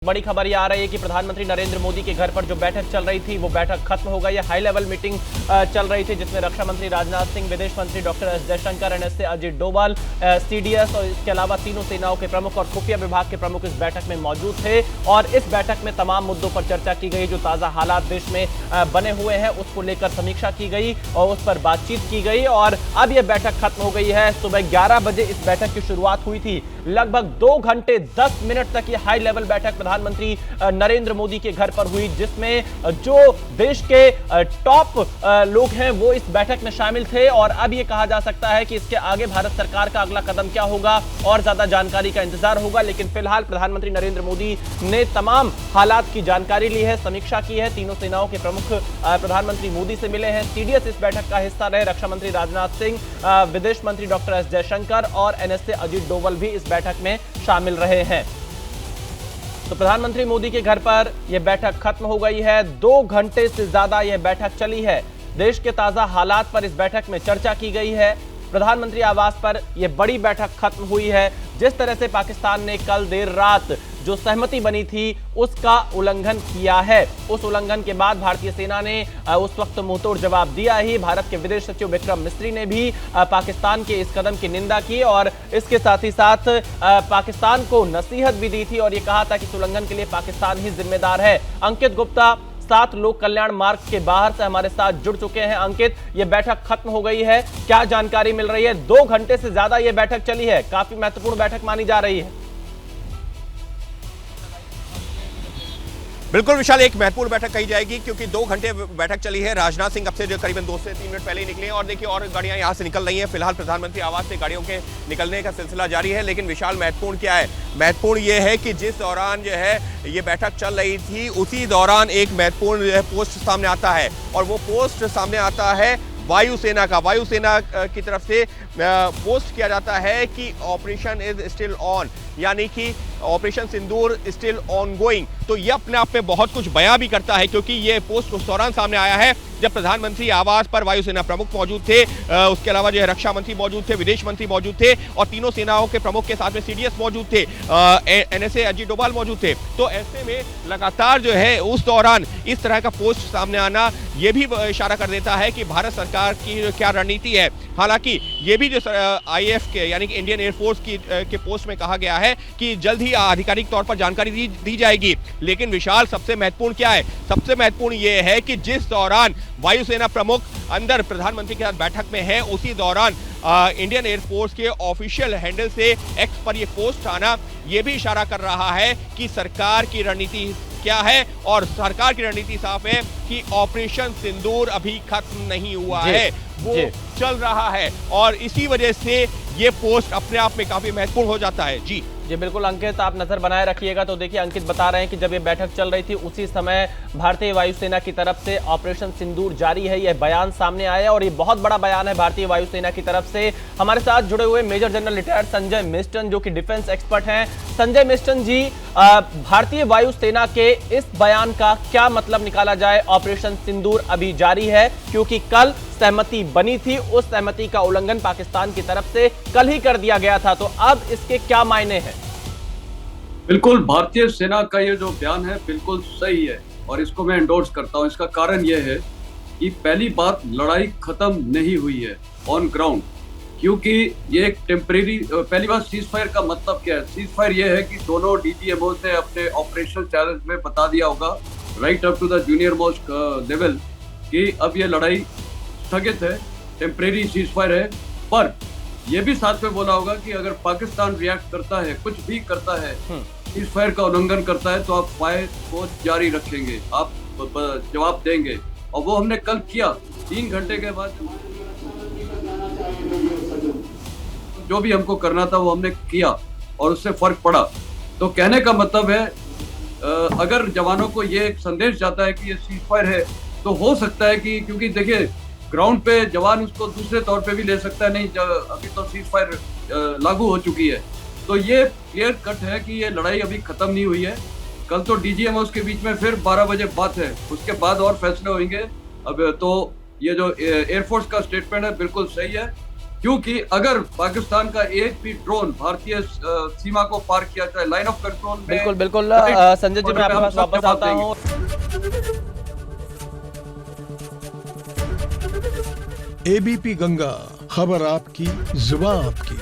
बड़ी खबर ये आ रही है कि प्रधानमंत्री नरेंद्र मोदी के घर पर जो बैठक चल रही थी वो बैठक खत्म हो गई है। हाई लेवल मीटिंग चल रही थी जिसमें रक्षा मंत्री राजनाथ सिंह, विदेश मंत्री doctor S Jaishankar, NSA Ajit Doval, CDS और इसके अलावा तीनों सेनाओं के प्रमुख और खुफिया विभाग के प्रमुख इस बैठक में मौजूद थे। और इस बैठक में तमाम मुद्दों पर चर्चा की गई। जो ताजा हालात देश में बने हुए हैं उसको लेकर समीक्षा की गई और उस पर बातचीत की गई। और अब यह बैठक खत्म हो गई है। सुबह 11 बजे इस बैठक की शुरुआत हुई थी। लगभग 2 घंटे 10 मिनट तक ये हाई लेवल बैठक प्रधानमंत्री नरेंद्र मोदी के घर पर हुई, जिसमें जो देश के टॉप लोग हैं वो इस बैठक में शामिल थे। और अब ये कहा जा सकता है कि इसके आगे भारत सरकार का अगला कदम क्या होगा और ज्यादा जानकारी का इंतजार होगा। लेकिन फिलहाल प्रधानमंत्री नरेंद्र मोदी ने तमाम हालात की जानकारी ली है, समीक्षा की है। तीनों सेनाओं के प्रमुख प्रधानमंत्री मोदी से मिले हैं। सीडीएस इस बैठक का हिस्सा रहे रक्षा मंत्री राजनाथ सिंह, विदेश मंत्री डॉक्टर एस जयशंकर और एनएसए अजीत डोभाल भी इस बैठक में शामिल रहे हैं। तो प्रधानमंत्री मोदी के घर पर यह बैठक खत्म हो गई है। 2 घंटे से ज्यादा यह बैठक चली है। देश के ताजा हालात पर इस बैठक में चर्चा की गई है। प्रधानमंत्री आवास पर यह बड़ी बैठक खत्म हुई है। जिस तरह से पाकिस्तान ने कल देर रात जो सहमति बनी थी उसका उल्लंघन किया है, उस उल्लंघन के बाद भारतीय सेना ने उस वक्त मुंहतोड़ जवाब दिया ही। भारत के विदेश सचिव विक्रम मिस्री ने भी पाकिस्तान के इस कदम की निंदा की और इसके साथ ही साथ पाकिस्तान को नसीहत भी दी थी और ये कहा था कि इस उल्लंघन के लिए पाकिस्तान ही जिम्मेदार है। अंकित गुप्ता 7 लोक कल्याण मार्ग के बाहर से हमारे साथ जुड़ चुके हैं। अंकित, ये बैठक खत्म हो गई है, क्या जानकारी मिल रही है? 2 घंटे से ज्यादा ये बैठक चली है, काफी महत्वपूर्ण बैठक मानी जा रही है। बिल्कुल विशाल, एक महत्वपूर्ण बैठक कही जाएगी क्योंकि 2 घंटे बैठक चली है। राजनाथ सिंह अब से जो करीबन 2 से 3 मिनट पहले ही निकले हैं और देखिए और गाड़ियां यहां से निकल रही हैं। फिलहाल प्रधानमंत्री आवास से गाड़ियों के निकलने का सिलसिला जारी है। लेकिन विशाल, महत्वपूर्ण क्या है? महत्वपूर्ण ये है कि जिस दौरान जो है ये बैठक चल रही थी उसी दौरान एक महत्वपूर्ण पोस्ट सामने आता है और वो पोस्ट सामने आता है वायुसेना का। वायुसेना की तरफ से पोस्ट किया जाता है कि ऑपरेशन इज स्टिल ऑन, यानी कि operation Sindoor still on going. तो ये अपने आप में बहुत कुछ बयां भी करता है क्योंकि ये पोस्ट उस दौरान सामने आया है जब प्रधानमंत्री आवास पर वायुसेना प्रमुख मौजूद थे, उसके अलावा जो है रक्षा मंत्री मौजूद थे, विदेश मंत्री मौजूद थे और तीनों सेनाओं के प्रमुख के साथ में सीडीएस मौजूद थे, एनएसए अजीत डोभाल मौजूद थे। तो ऐसे में लगातार जो है उस दौरान इस तरह का पोस्ट सामने आना ये भी इशारा कर देता है कि भारत सरकार की क्या रणनीति है। हालांकि ये भी जो आईएएफ के यानी कि इंडियन एयरफोर्स की के पोस्ट में कहा गया है कि जल्द ही आधिकारिक तौर पर जानकारी दी जाएगी। लेकिन विशाल, सबसे महत्वपूर्ण क्या है? सबसे महत्वपूर्ण ये है कि जिस दौरान वायुसेना प्रमुख अंदर प्रधानमंत्री के साथ बैठक में है उसी दौरान इंडियन एयरफोर्स के ऑफिशियल हैंडल से एक्स पर ये पोस्ट आना ये भी इशारा कर रहा है कि सरकार की रणनीति क्या है। और सरकार की रणनीति साफ है कि ऑपरेशन सिंदूर अभी खत्म नहीं हुआ है, वो चल रहा है और इसी वजह से ये पोस्ट अपने आप में काफी महत्वपूर्ण हो जाता है। जी बिल्कुल अंकित, आप नजर बनाए रखिएगा। तो देखिए, अंकित बता रहे हैं कि जब ये बैठक चल रही थी उसी समय भारतीय वायुसेना की तरफ से ऑपरेशन सिंदूर जारी है, यह बयान सामने आया और ये बहुत बड़ा बयान है भारतीय वायुसेना की तरफ से। हमारे साथ जुड़े हुए मेजर जनरल रिटायर्ड संजय मिस्टन जो कि डिफेंस एक्सपर्ट हैं। संजय मिस्टन जी, भारतीय वायुसेना के इस बयान का क्या मतलब निकाला जाए? ऑपरेशन सिंदूर अभी जारी है क्योंकि कल सहमति बनी थी, उस सहमति का उल्लंघन पाकिस्तान की तरफ से कल ही कर दिया गया था। तो अब इसके क्या मायने हैं? बिल्कुल, भारतीय सेना का ये जो बयान है बिल्कुल सही है और इसको मैं एंडोर्स करता हूं। इसका कारण यह है कि पहली बात, लड़ाई खत्म नहीं हुई है ऑन ग्राउंड, क्योंकि ये एक टेम्परेरी। पहली बात, सीज फायर का मतलब क्या है? सीज फायर ये है कि दोनों डीजीएमओ ने अपने ऑपरेशनल चैलेंज में बता दिया होगा right up to the junior most level कि अब ये लड़ाई स्थगित है, टेम्परेरी सीज फायर है। पर यह भी साथ में बोला होगा कि अगर पाकिस्तान रिएक्ट करता है, कुछ भी करता है, सीज फायर का उल्लंघन करता है, तो आप फायर को जारी रखेंगे, आप जवाब देंगे। और वो हमने कल किया। 3 घंटे के बाद जो भी हमको करना था वो हमने किया और उससे फर्क पड़ा। तो कहने का मतलब है, अगर जवानों को ये एक संदेश जाता है कि ये सीज फायर है, तो हो सकता है कि, क्योंकि देखिए ग्राउंड पे जवान उसको दूसरे तौर पे भी ले सकता है, नहीं अभी तो सीज फायर लागू हो चुकी है। तो ये क्लियर कट है कि ये लड़ाई अभी खत्म नहीं हुई है। कल तो डीजीएमओस के बीच में फिर 12 बजे बात है, उसके बाद और फैसले होंगे। अब तो ये जो एयरफोर्स का स्टेटमेंट है बिल्कुल सही है क्योंकि अगर पाकिस्तान का एक भी ड्रोन भारतीय सीमा को पार किया जाए लाइन ऑफ कंट्रोल में, बिल्कुल बिल्कुल संजय जी, मैं आपके पास वापस आता हूँ। एबीपी गंगा, खबर आपकी, जुबान आपकी।